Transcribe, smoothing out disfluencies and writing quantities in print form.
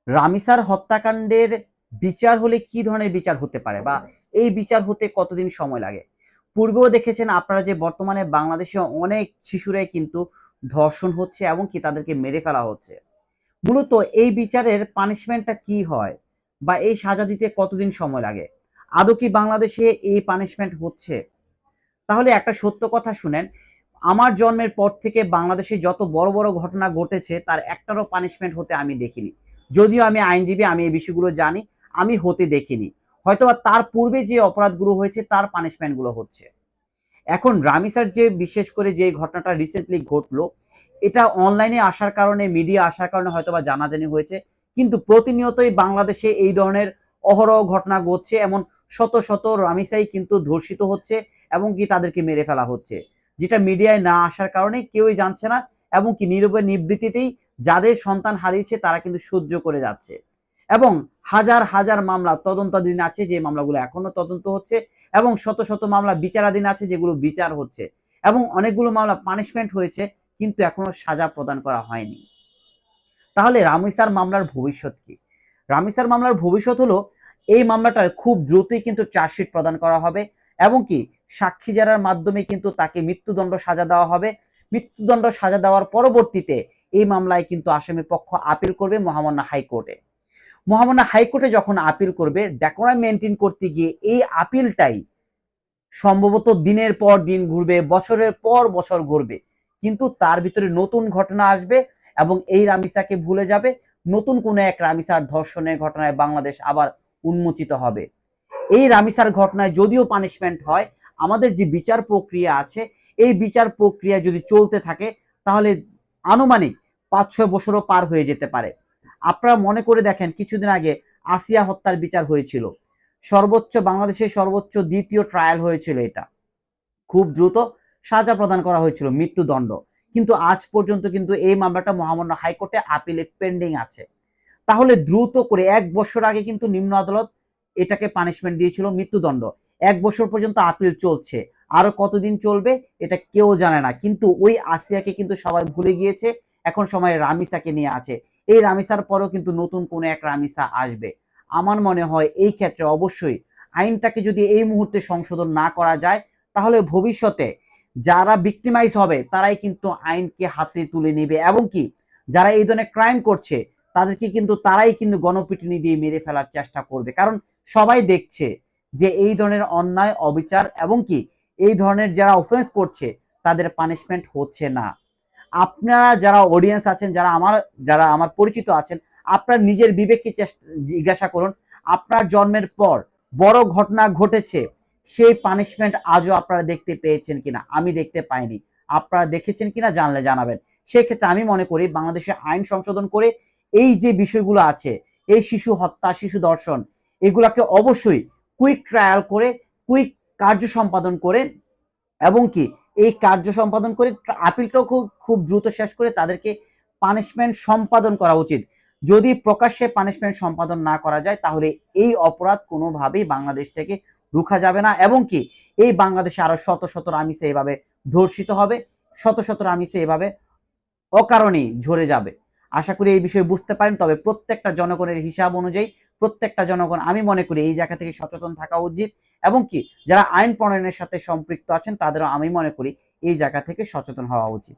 রামিসার হত্যাকাণ্ডের বিচার হলে কি ধরনের বিচার হতে পারে বা এই বিচার হতে কতদিন সময় লাগে? পূর্বেও দেখেছেন আপনারা যে বর্তমানে বাংলাদেশে অনেক শিশুরাই কিন্তু ধর্ষণ হচ্ছে এবং কি তাদেরকে মেরে ফেলা হচ্ছে। মূলত এই বিচারের পানিশমেন্টটা কি হয় বা এই সাজা দিতে কতদিন সময় লাগে? আদৌ কি বাংলাদেশে এই পানিশমেন্ট হচ্ছে? তাহলে একটা সত্য কথা শুনেন, আমার জন্মের পর থেকে বাংলাদেশে যত বড় বড় ঘটনা ঘটেছে তার একটারও পানিশমেন্ট হতে আমি দেখিনি। যদিও আমি আইনজীবী, আমি এই বিষয়গুলো জানি, আমি হতে দেখিনি। হয়তোবা তার পূর্বে যে অপরাধগুলো হয়েছে তার পানিশমেন্টগুলো হচ্ছে। এখন রামিসার যে বিশেষ করে যে ঘটনাটা রিসেন্টলি ঘটলো, এটা অনলাইনে আসার কারণে, মিডিয়া আসার কারণে হয়তোবা জানাজানি হয়েছে। কিন্তু প্রতিনিয়তই বাংলাদেশে এই ধরনের অহরহ ঘটনা ঘটছে, এমন শত শত রামিসাই কিন্তু ধর্ষিত হচ্ছে এবং কি তাদেরকে মেরে ফেলা হচ্ছে, যেটা মিডিয়ায় না আসার কারণে কেউই জানছে না এবং কি নীরবে নিবৃত্তিতেই যাদের সন্তান হারিয়েছে তারা কিন্তু সহ্য করে যাচ্ছে। এবং হাজার হাজার মামলা তদন্তাধীন আছে, যে মামলাগুলো এখনো তদন্ত হচ্ছে, এবং শত শত মামলা বিচারাধীন আছে যেগুলো বিচার হচ্ছে, এবং অনেকগুলো মামলা পানিশমেন্ট হয়েছে কিন্তু এখনো সাজা প্রদান করা হয়নি। তাহলে রামিসার মামলার ভবিষ্যৎ কি? রামিসার মামলার ভবিষ্যৎ হলো এই মামলাটার খুব দ্রুতই কিন্তু চার্জশিট প্রদান করা হবে এবং কি সাক্ষী জেরার মাধ্যমে কিন্তু তাকে মৃত্যুদণ্ড সাজা দেওয়া হবে। মৃত্যুদণ্ড সাজা দেওয়ার পরবর্তীতে এই মামলায় কিন্তু আসামি পক্ষ আপিল করবে মহামান্য হাইকোর্টে। মহামান্য হাইকোর্টে যখন আপিল করবে, ডেকোরাম মেনটেন করতে গিয়ে এই আপিলটাই সম্ভবত দিনের পর দিন ঘুরবে, বছরের পর বছর ঘুরবে, কিন্তু তার ভিতরে নতুন ঘটনা আসবে এবং এই রামিসাকে ভুলে যাবে। নতুন কোনো এক রামিসার ধর্ষণের ঘটনায় বাংলাদেশ আবার উন্মোচিত হবে। এই রামিসার ঘটনায় যদিও পানিশমেন্ট হয়, আমাদের যে বিচার প্রক্রিয়া আছে এই বিচার প্রক্রিয়া যদি চলতে থাকে তাহলে আনুমানিক 5-6 বছরও পার হয়ে যেতে পারে। আপনারা মনে করে দেখেন, কিছুদিন আগে আসিয়া হত্যার বিচার হয়েছিল, সর্বোচ্চ, বাংলাদেশের সর্বোচ্চ দ্বিতীয় ট্রায়াল হয়েছিল, এটা খুব দ্রুত সাজা প্রদান করা হয়েছিল, মৃত্যুদণ্ড। কিন্তু আজ পর্যন্ত কিন্তু এই মামলাটা মহামান্য হাইকোর্টে আপিলে পেন্ডিং আছে। তাহলে দ্রুত করে 1 বছর আগে কিন্তু নিম্ন আদালত এটাকে পানিশমেন্ট দিয়েছিল, মৃত্যুদণ্ড। 1 বছর পর্যন্ত আপিল চলছে, আরো কতদিন চলবে এটা কেউ জানে না। কিন্তু ওই আসিয়াকে কিন্তু সবাই ভুলে গিয়েছে, এখন সময় রামিসাকে নিয়ে আছে। এই রামিসার পরেও কিন্তু নতুন কোনো এক রামিসা আসবে। আমার মনে হয় এই ক্ষেত্রে অবশ্যই আইনটাকে যদি এই মুহূর্তে সংশোধন না করা যায়, তাহলে ভবিষ্যতে যারা ভিক্টিমাইজ হবে তারাই কিন্তু আইনকে হাতে তুলে নেবে এবং কি যারা এই ধরনের ক্রাইম করছে তাদেরকে কিন্তু তারাই কিন্তু গণপিটুনি দিয়ে মেরে ফেলার চেষ্টা করবে। কারণ সবাই দেখছে যে এই ধরনের অন্যায়, অবিচার এবং কি এই ধরনের যারা অফেন্স করছে তাদের পানিশমেন্ট হচ্ছে না। আপনারা যারা অডিয়েন্স আছেন, যারা আমার পরিচিত আছেন, আপনার নিজের বিবেককে জিজ্ঞাসা করুন, আপনার জন্মের পর বড় ঘটনা ঘটেছে, সেই পানিশমেন্ট আজও আপনারা দেখতে পেয়েছেন কিনা? আমি দেখতে পাইনি। আপনারা দেখেছেন কিনা জানলে জানাবেন। সেক্ষেত্রে আমি মনে করি বাংলাদেশে আইন সংশোধন করে এই যে বিষয়গুলো আছে, এই শিশু হত্যা, শিশু ধর্ষণ, এগুলাকে অবশ্যই কুইক ট্রায়াল করে, কুইক কার্য সম্পাদন করে এবং কি এই কার্য সম্পাদন করে আপিলটাও খুব খুব দ্রুত শেষ করে তাদেরকে পানিশমেন্ট সম্পাদন করা উচিত। যদি প্রকাশ্যে পানিশমেন্ট সম্পাদন না করা যায় তাহলে এই অপরাধ কোনোভাবেই বাংলাদেশ থেকে রুখা যাবে না এবং কি এই বাংলাদেশে আরো শত শত রামিসে এভাবে ধর্ষিত হবে, শত শত রামিসে এভাবে অকারণেই ঝরে যাবে। আশা করি এই বিষয়ে বুঝতে পারেন। তবে প্রত্যেকটা জনগণের হিসাব অনুযায়ী প্রত্যেকটা জনগণ আমি মনে করি এই জায়গা থেকে সচেতন থাকা উচিত এবং কি যারা আইন প্রণয়নের সাথে সম্পৃক্ত আছেন তাদেরও আমি মনে করি এই জায়গা থেকে সচেতন হওয়া উচিত।